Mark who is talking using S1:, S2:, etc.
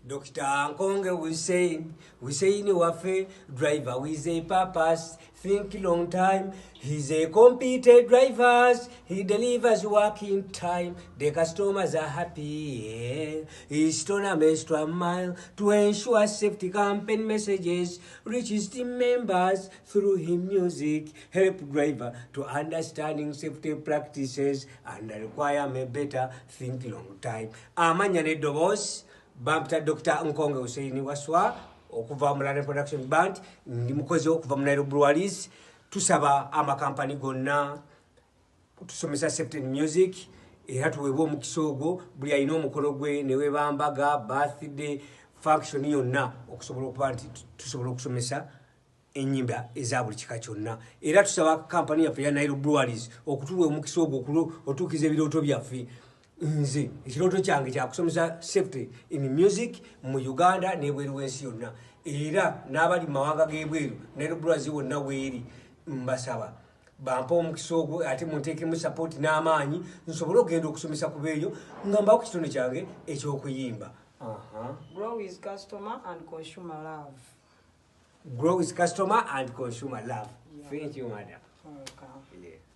S1: Dr. Nkonge was saying wafe driver with a purpose, think long time. He's a competent driver, he delivers work in time. The customers are happy. He's tournaments a mile to ensure safety campaign messages reaches team members through his music. Help driver to understanding safety practices and require a better think long time. Amanya nedo boss. Bampta Dr. Nkonge Hussein Waswa okuva mu London Production Band ndi mukozi okuva mu Nile Brewer'S tusaba amakampani gonna tusomesa safety and music era tuweebwa omukisa ogwo buli alina omukolo gwe ne webambaga birthday function yonna okusobola okuba nti tusobola okusomesa ennyimba eza buli kika kyonna era tusaba kampani yaffe ya Nile Brewer'S okutuwa omukisa ogwo otuukiza ebirooto byaffe. Nze ekirooto kyange kyakusomesa safety in music mu Uganda n'ebweru w'ensi yonna era n'abali mu mawanga g'ebweru Nile Brewer'S wonna weeri mbasaba bampa omukisa ogwo ate munteekemu support n'amaanyi nsobole okugenda okusomesa ku beeyo nga mbawo ku kitonde kyange eky'okuyimba.
S2: Grow with customer and consumer love.
S1: Grow with customer and consumer love. Yeah. Thank you, madam.
S2: Okay.
S1: Yeah.